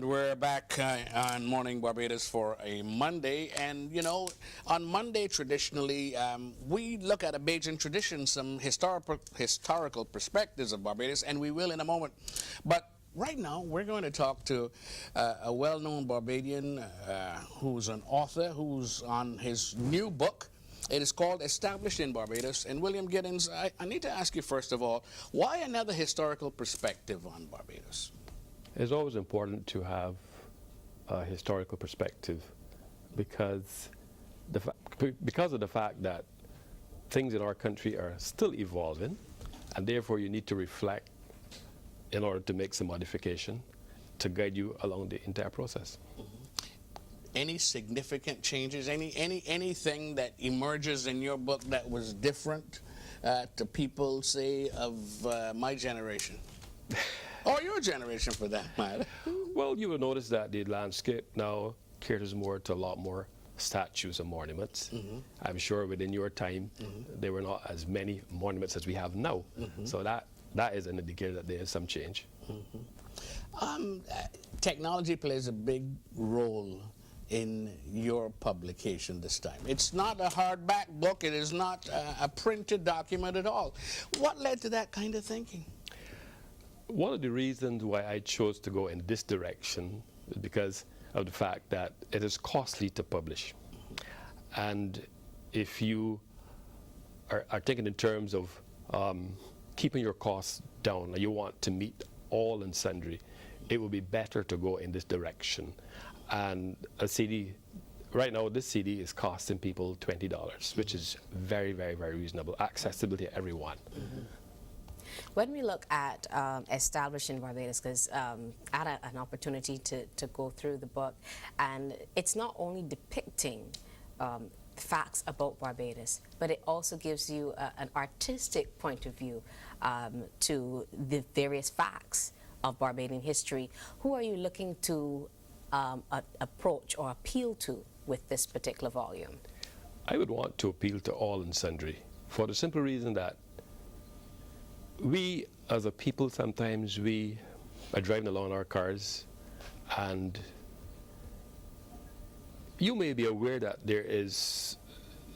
we're back on Morning Barbados for a Monday. And, you know, on Monday, traditionally, we look at a Bajan tradition, some historical perspectives of Barbados, and we will in a moment. But right now, we're going to talk to a well-known Barbadian who's an author, who's on his new book. It is called Established in Barbados. And William Gittens, I need to ask you first of all, why another historical perspective on Barbados? It's always important to have a historical perspective because of the fact that things in our country are still evolving, and therefore you need to reflect in order to make some modification to guide you along the entire process. Any significant changes, anything that emerges in your book that was different to people, say, of my generation? Or your generation, for that matter? Well, you will notice that the landscape now caters more to a lot more statues and monuments. I'm sure within your time, there were not as many monuments as we have now. So that is an indicator that there is some change. Technology plays a big role in your publication this time. It's not a hardback book. It is not a printed document at all. What led to that kind of thinking? One of the reasons why I chose to go in this direction is because of the fact that it is costly to publish. And if you are thinking in terms of keeping your costs down, and you want to meet all and sundry, it would be better to go in this direction. And a CD, right now this CD is costing people $20, which is very, very, very reasonable, accessible to everyone. When we look at Established in Barbados, because I had an opportunity to go through the book, and it's not only depicting facts about Barbados, but it also gives you an artistic point of view to the various facts of Barbadian history. Who are you looking to approach or appeal to with this particular volume? I would want to appeal to all and sundry for the simple reason that we as a people, sometimes we are driving along our cars and you may be aware that there is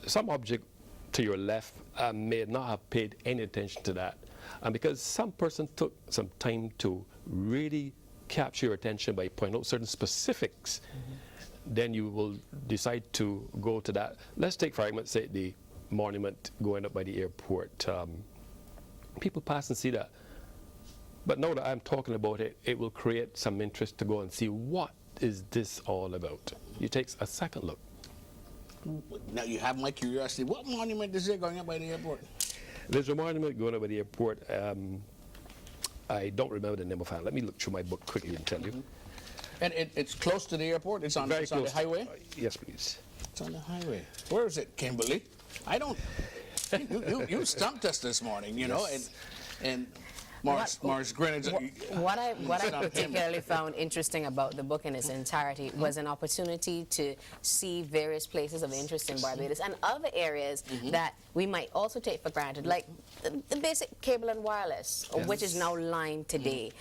some object to your left and may not have paid any attention to that. And because some person took some time to really capture your attention by pointing out certain specifics, then you will decide to go to that. Let's take, for argument's sake, the monument going up by the airport. People pass and see that. But now that I'm talking about it, it will create some interest to go and see what is this all about. You take a second look. Now you have my curiosity. What monument is there going up by the airport? There's a monument going up by the airport. I don't remember the name of it. Let me look through my book quickly and tell you. And it's close to the airport? It's on the highway? Yes, please. It's on the highway. Where is it, Kimberly? I don't... you stumped us this morning, you know, and Morris Greenwich. What I particularly found interesting about the book in its entirety was an opportunity to see various places of interest in Barbados and other areas that we might also take for granted, like the basic cable and wireless, which is now line today.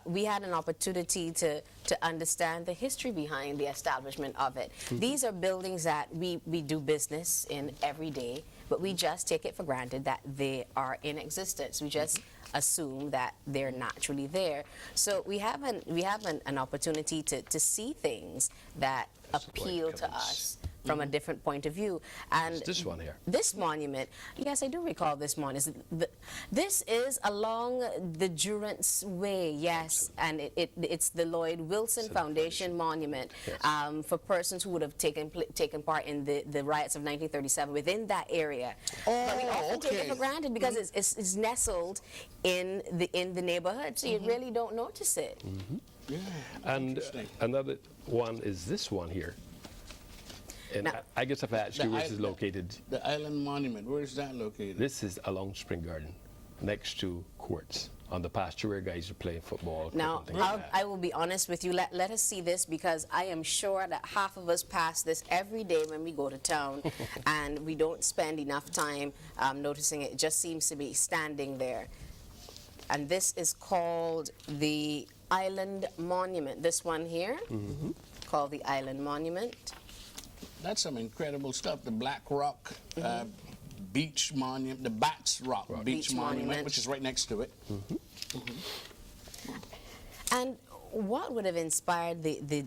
We had an opportunity to understand the history behind the establishment of it. These are buildings that we do business in every day, but we just take it for granted that they are in existence. We just assume that they're naturally there. So we have an opportunity to see things that appeal to us from a different point of view. And this one here. This monument, yes, I do recall this monument. This is along the Durance Way, yes, and it's the Lloyd Wilson Foundation Monument for persons who would have taken part in the riots of 1937 within that area. But we often take it for granted because it's nestled in the neighborhood, so you really don't notice it. Yeah, and another one is this one here. And now, I guess if I ask you where this is located. The Island Monument, where is that located? This is along Spring Garden, next to courts, on the pasture where guys are playing football. Now, I will be honest with you. Let us see this, because I am sure that half of us pass this every day when we go to town, and we don't spend enough time noticing it. It just seems to be standing there. And this is called the island monument. This one here, called the Island Monument. That's some incredible stuff. The Black Rock Beach Monument, the Bats Rock Beach Monument, which is right next to it. And what would have inspired the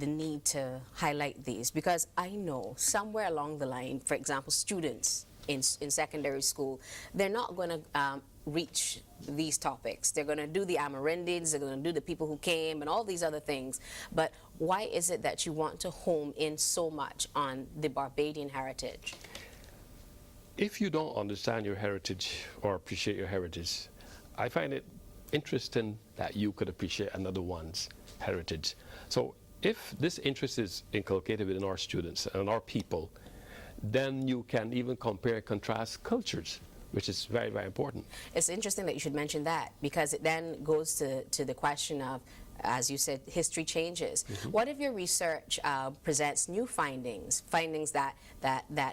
need to highlight these? Because I know somewhere along the line, for example, students in secondary school, they're not going to reach these topics. They're going to do the Amerindians, they're going to do the people who came and all these other things. But why is it that you want to home in so much on the Barbadian heritage? If you don't understand your heritage or appreciate your heritage, I find it interesting that you could appreciate another one's heritage. So if this interest is inculcated within our students and our people, then you can even compare and contrast cultures, which is very, very important. It's interesting that you should mention that, because it then goes to the question of, as you said, history changes. What if your research presents new findings that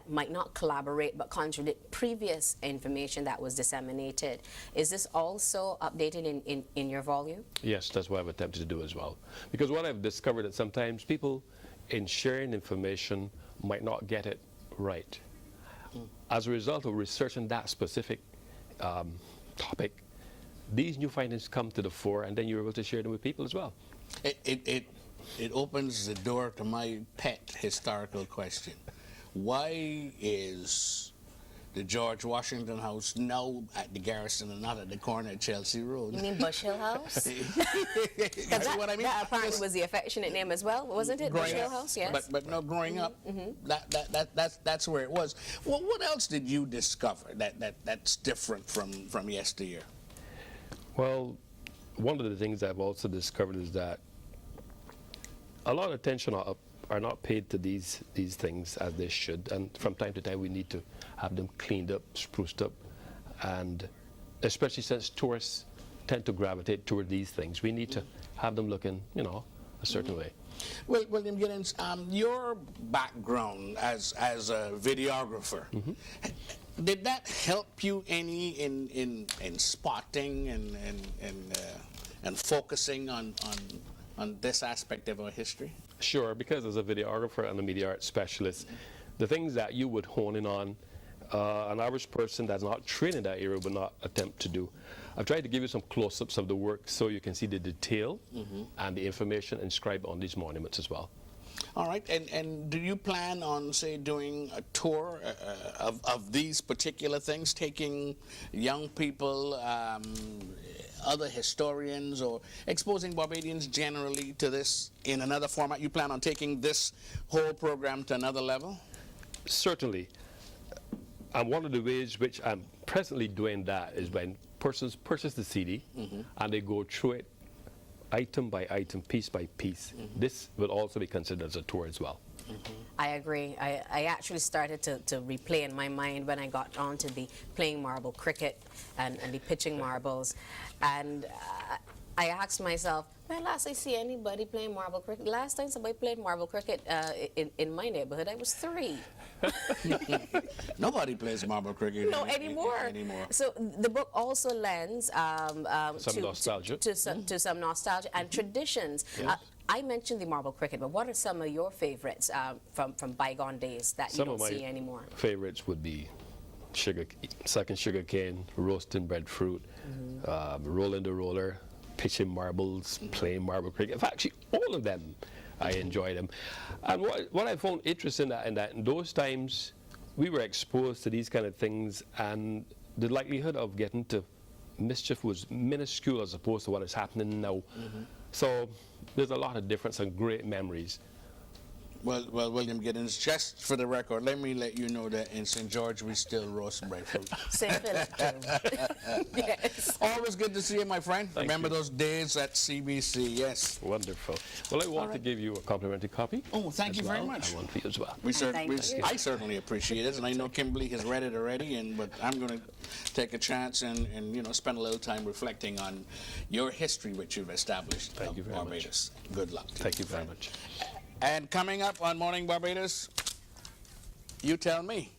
might not collaborate but contradict previous information that was disseminated? Is this also updated in your volume? Yes, that's what I've attempted to do as well. Because what I've discovered that sometimes people in sharing information might not get it right. As a result of researching that specific topic, these new findings come to the fore, and then you're able to share them with people as well. It opens the door to my pet historical question. Why is the George Washington House now at the Garrison and not at the corner of Chelsea Road? You mean Bush Hill House? That's what I mean. That apparently was the affectionate name as well, wasn't it? Bush Hill House, yes. But no, growing up, that's where it was. Well, what else did you discover that's different from yesteryear? Well, one of the things I've also discovered is that a lot of attention are not paid to these things as they should, and from time to time we need to have them cleaned up, spruced up, and especially since tourists tend to gravitate toward these things, we need to have them looking, a certain way. Well, William Gittens, your background as a videographer, did that help you any in spotting and focusing on this aspect of our history? Sure, because as a videographer and a media arts specialist, the things that you would hone in on, an average person that's not trained in that area would not attempt to do. I've tried to give you some close-ups of the work so you can see the detail and the information inscribed on these monuments as well. All right, and do you plan on, say, doing a tour of these particular things, taking young people, other historians, or exposing Barbadians generally to this in another format? You plan on taking this whole program to another level? Certainly. And one of the ways which I'm presently doing that is when persons purchase the CD and they go through it item by item, piece by piece. This will also be considered as a tour as well. I agree. I actually started to replay in my mind when I got onto the playing marble cricket and the pitching marbles. And I asked myself, when last I see anybody playing marble cricket? Last time somebody played marble cricket in my neighborhood, I was 3. Nobody plays marble cricket anymore. So the book also lends some nostalgia. To some nostalgia and traditions. Yes. I mentioned the marble cricket, but what are some of your favorites from bygone days that you don't see anymore? Favorites would be sucking sugar cane, roasting breadfruit, rolling the roller, pitching marbles, playing marble cricket. In fact, actually, all of them, I enjoy them. And what I found interesting in those times, we were exposed to these kind of things, and the likelihood of getting to mischief was minuscule as opposed to what is happening now. So there's a lot of difference and great memories. Well, William Gittens, just for the record, let me let you know that in St. George we still roast breadfruit. St. Philip too. Yes. Always good to see you, my friend. Remember you. those days at CBC, yes. Wonderful. Well, I want to give you a complimentary copy. Oh, thank you very much. I want for you as well. I certainly appreciate it, and I know Kimberly has read it already. But I'm going to take a chance and spend a little time reflecting on your history, which you've established. Thank you very Barbados. much. Good luck. Thank you very much. And coming up on Morning Barbados, you tell me.